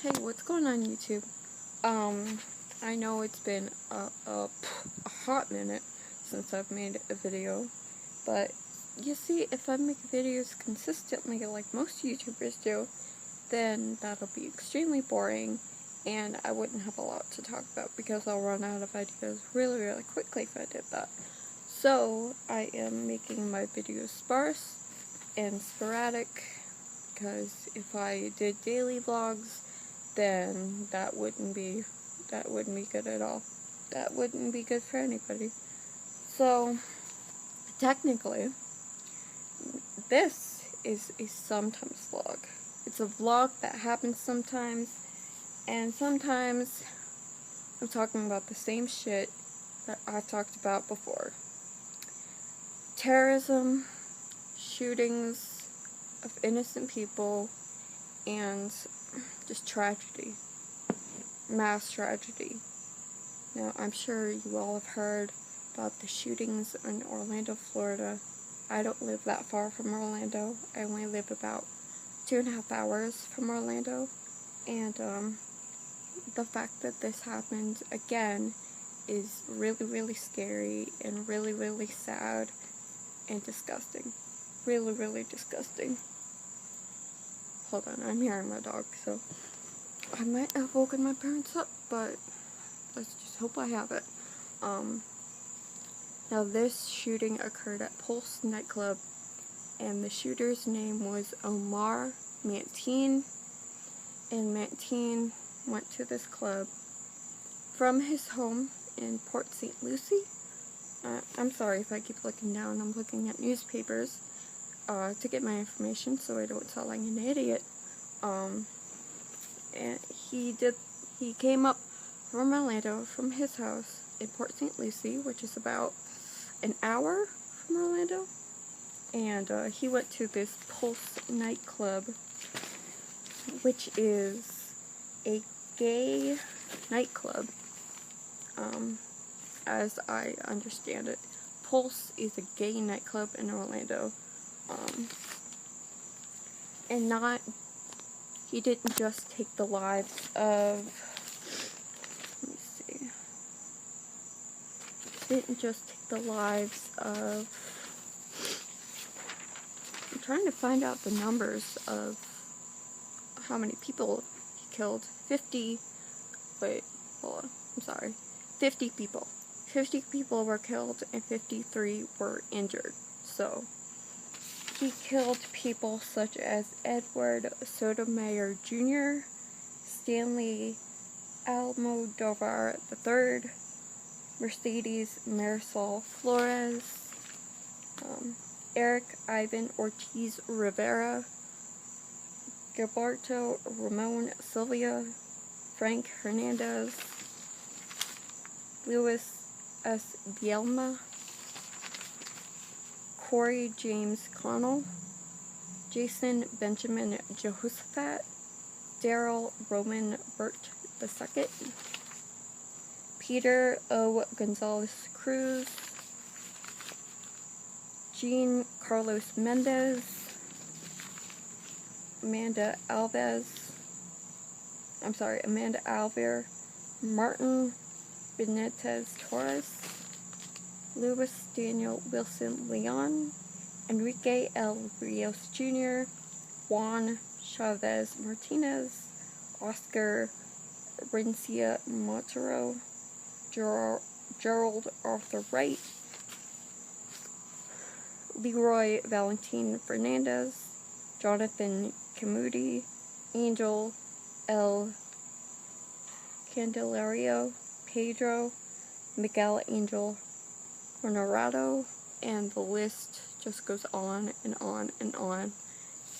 Hey, what's going on YouTube? I know it's been a hot minute since I've made a video, but you see, if I make videos consistently like most YouTubers do, then that'll be extremely boring, and I wouldn't have a lot to talk about because I'll run out of ideas really, really quickly if I did that. So, I am making my videos sparse and sporadic, because if I did daily vlogs, then that wouldn't be good at all. That wouldn't be good for anybody. So, technically, this is a sometimes vlog. It's a vlog that happens sometimes, and sometimes I'm talking about the same shit that I've talked about before. Terrorism, shootings of innocent people, and just tragedy. Mass tragedy. Now, I'm sure you all have heard about the shootings in Orlando, Florida. I don't live that far from Orlando. I only live about 2.5 hours from Orlando. And the fact that this happened again is really, really scary and really, really sad and disgusting. Really, really disgusting. Hold on, I'm hearing my dog, so I might have woken my parents up, but let's just hope I haven't. Now this shooting occurred at Pulse nightclub, and the shooter's name was Omar Mateen, and Mateen went to this club from his home in Port St. Lucie. I'm sorry if I keep looking down, I'm looking at newspapers to get my information so I don't sound like an idiot. And he came up from Orlando from his house in Port St. Lucie, which is about an hour from Orlando, and he went to this Pulse nightclub, which is a gay nightclub, as I understand it. Pulse is a gay nightclub in Orlando, and he didn't just take the lives of, let me see, didn't just take the lives of, I'm trying to find out the numbers of how many people he killed. 50 people. 50 people were killed and 53 were injured. So, he killed people such as Edward Sotomayor Jr., Stanley Almodovar III, Mercedes Marisol Flores, Eric Ivan Ortiz Rivera, Gilberto Ramon Silva, Frank Hernandez, Luis S. Bielma, Corey James Connell, Jason Benjamin Jehoshaphat, Daryl Roman Burt II, Peter O. Gonzalez Cruz, Jean Carlos Mendez, Amanda Alver, Martin Benitez Torres, Luis Daniel Wilson Leon, Enrique L. Rios Jr., Juan Chavez Martinez, Oscar Rencia Montero, Gerald Arthur Wright, Leroy Valentin Fernandez, Jonathan Camudi, Angel L. Candelario, Pedro, Miguel Angel Honorado, and the list just goes on and on and on.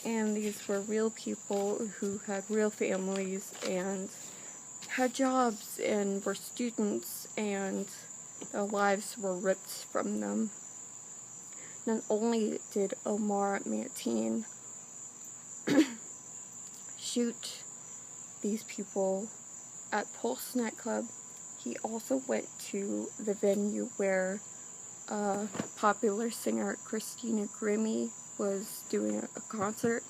And these were real people who had real families and had jobs and were students, and their lives were ripped from them. Not only did Omar Mateen shoot these people at Pulse nightclub, he also went to the venue where popular singer Christina Grimmie was doing a concert,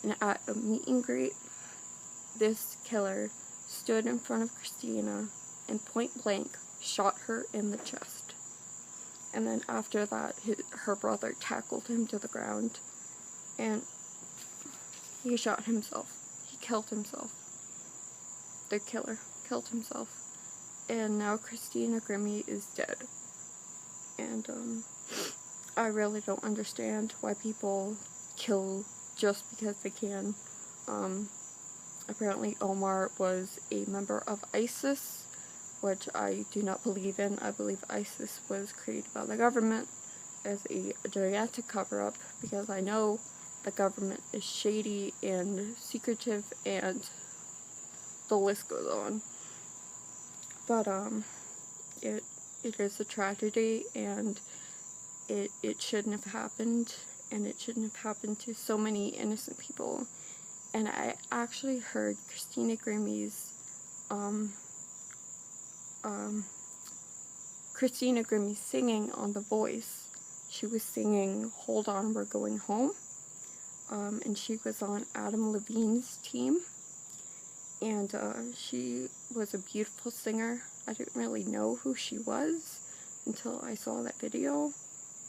and at a meet and greet, this killer stood in front of Christina and point blank shot her in the chest. And then after that, her brother tackled him to the ground, and he shot himself. He killed himself. The killer killed himself. And now Christina Grimmie is dead. And I really don't understand why people kill just because they can. Apparently Omar was a member of ISIS, which I do not believe in. I believe ISIS was created by the government as a gigantic cover-up, because I know the government is shady and secretive, and the list goes on. But it is a tragedy, and it shouldn't have happened, and it shouldn't have happened to so many innocent people. And I actually heard Christina Grimmie's singing on The Voice. She was singing "Hold On, We're Going Home," and she was on Adam Levine's team, and she was a beautiful singer. I didn't really know who she was until I saw that video,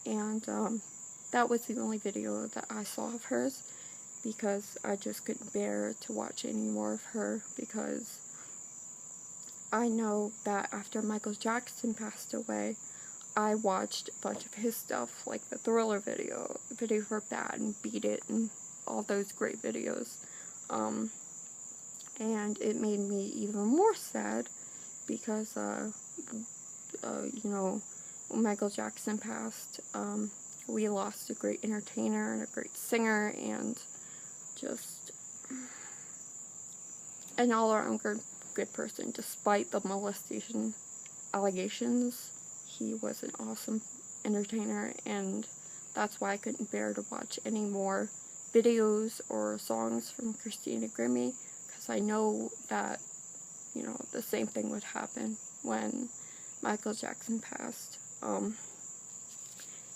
and that was the only video that I saw of hers, because I just couldn't bear to watch any more of her, because I know that after Michael Jackson passed away, I watched a bunch of his stuff, like the Thriller video for Bad and Beat It, and all those great videos, and it made me even more sad, because, you know, when Michael Jackson passed, we lost a great entertainer and a great singer, and just an all-around good person. Despite the molestation allegations, he was an awesome entertainer, and that's why I couldn't bear to watch any more videos or songs from Christina Grimmie, because I know that, you know, the same thing would happen when Michael Jackson passed.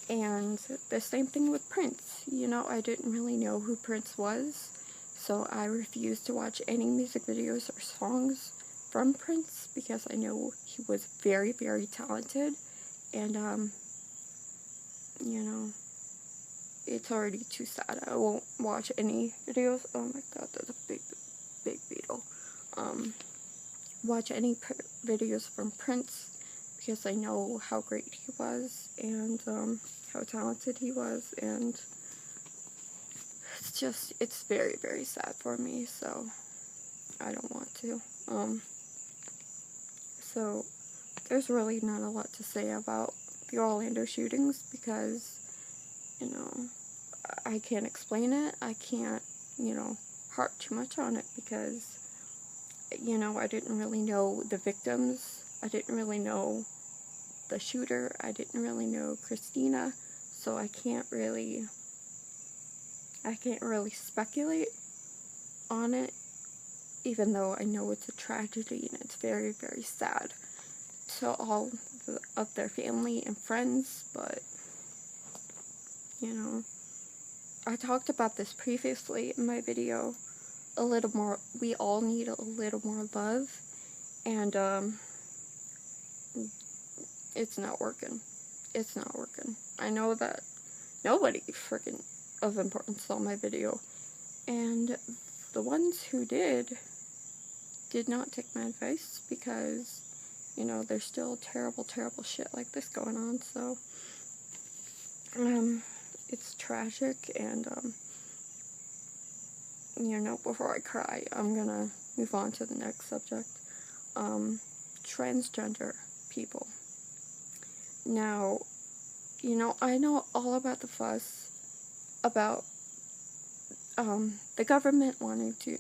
And the same thing with Prince. You know, I didn't really know who Prince was, so I refused to watch any music videos or songs from Prince, because I know he was very, very talented, and, you know, it's already too sad. I won't watch any videos. Oh my god, that's a big, big beetle. Watch any videos from Prince, because I know how great he was, and, how talented he was, and it's very, very sad for me, so I don't want to. So there's really not a lot to say about the Orlando shootings, because, you know, I can't explain it. I can't, you know, harp too much on it, because, you know, I didn't really know the victims. I didn't really know the shooter. I didn't really know Christina, so I can't really speculate on it, even though I know it's a tragedy and it's very, very sad to all of their family and friends. But, you know, I talked about this previously in my video a little more. We all need a little more love, and it's not working. It's not working. I know that nobody freaking of importance saw my video, and the ones who did not take my advice, because, you know, there's still terrible, terrible shit like this going on. So it's tragic, and you know, before I cry, I'm gonna move on to the next subject. Transgender people. Now, you know, I know all about the fuss about the government wanting to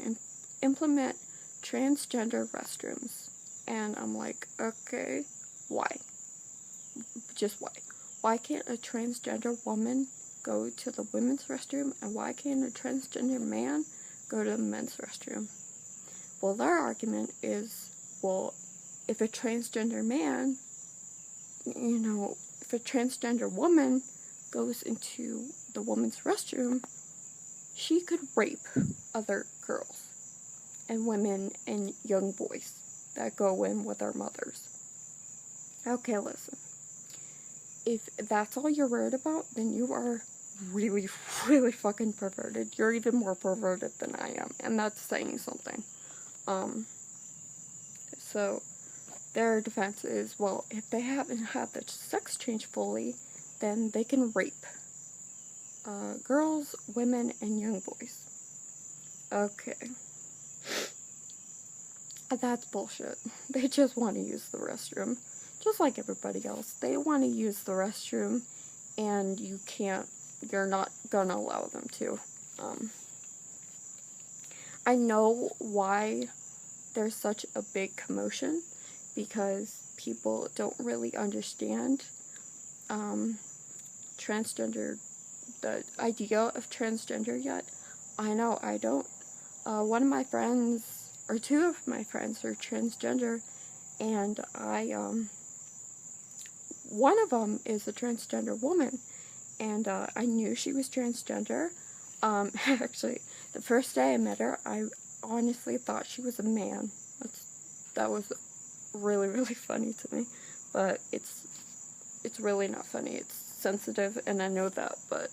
implement transgender restrooms, and I'm like, okay, why? Just why? Why can't a transgender woman go to the women's restroom, and why can't a transgender man go to the men's restroom? Well, their argument is, well, if a transgender man, you know, if a transgender woman goes into the woman's restroom, she could rape other girls. and women and young boys that go in with their mothers. Okay, listen. If that's all you're worried about, then you are really, really fucking perverted. You're even more perverted than I am, and that's saying something. So their defense is, well, if they haven't had the sex change fully, then they can rape girls, women, and young boys. Okay. That's bullshit. They just want to use the restroom. Just like everybody else. They want to use the restroom, and you're not gonna allow them to. I know why there's such a big commotion, because people don't really understand transgender, the idea of transgender yet. I know I don't. One of my friends, or two of my friends, are transgender, and one of them is a transgender woman, and I knew she was transgender. Actually, the first day I met her, I honestly thought she was a man. That was really, really funny to me, but it's really not funny. It's sensitive, and I know that, but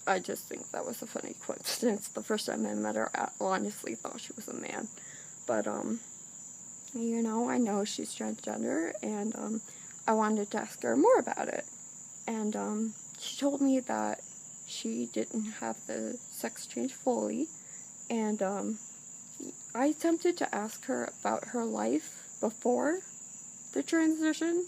I just think that was a funny coincidence. The first time I met her, I honestly thought she was a man, but you know, I know she's transgender, and I wanted to ask her more about it, and she told me that she didn't have the sex change fully, and I attempted to ask her about her life before the transition,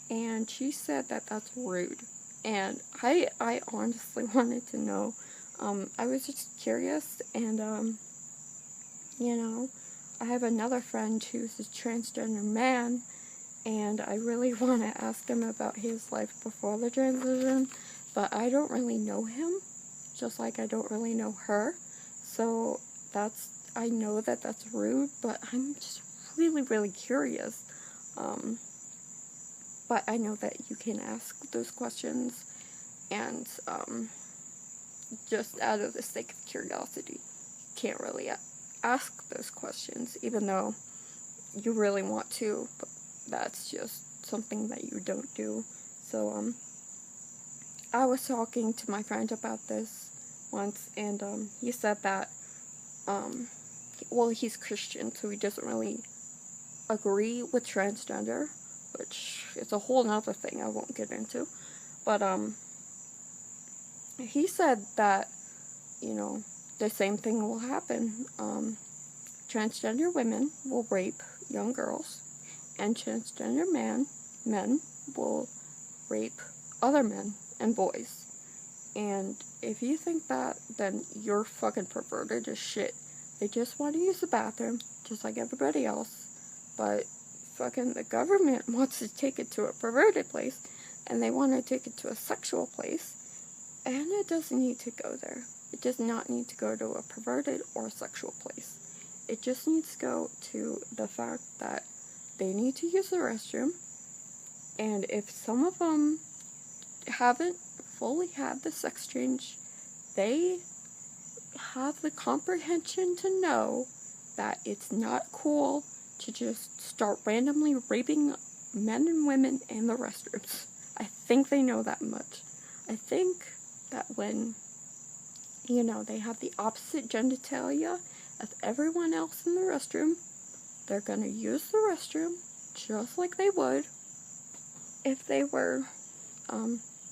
and she said that that's rude, and I honestly wanted to know. I was just curious, and you know, I have another friend who's a transgender man, and I really want to ask him about his life before the transition, but I don't really know him, just like I don't really know her, so I know that that's rude, but I'm just really, really curious. But I know that you can ask those questions, and just out of the sake of curiosity, you can't really ask those questions, even though you really want to, but that's just something that you don't do. So, I was talking to my friend about this once, and he said that, well, he's Christian, so he doesn't really agree with transgender, which is a whole nother thing I won't get into, but he said that, you know, the same thing will happen. Transgender women will rape young girls, and transgender men will rape other men and boys. And if you think that, then you're fucking perverted as shit. They just want to use the bathroom, just like everybody else, but fucking the government wants to take it to a perverted place, and they want to take it to a sexual place, and it doesn't need to go there. It does not need to go to a perverted or sexual place. It just needs to go to the fact that they need to use the restroom, and if some of them haven't fully had the sex change, they have the comprehension to know that it's not cool to just start randomly raping men and women in the restrooms. I think they know that much. I think that when, you know, they have the opposite genitalia as everyone else in the restroom, they're gonna use the restroom just like they would if they were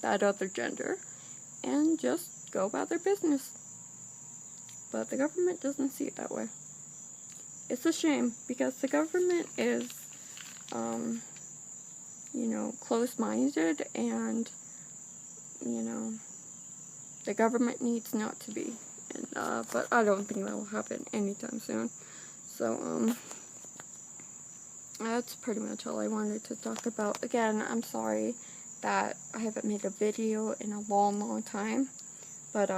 that other gender, and just go about their business. But the government doesn't see it that way. It's a shame, because the government is, you know, closed-minded, and, you know, the government needs not to be. And, but I don't think that will happen anytime soon. So, that's pretty much all I wanted to talk about. Again, I'm sorry that I haven't made a video in a long, long time. But,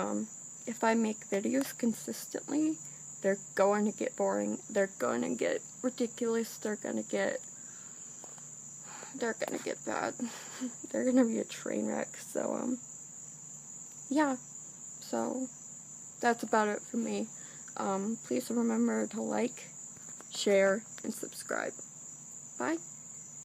if I make videos consistently, they're going to get boring. They're going to get ridiculous. They're going to get bad. They're going to be a train wreck. So, yeah. So, that's about it for me. Please remember to like, share, and subscribe. Bye.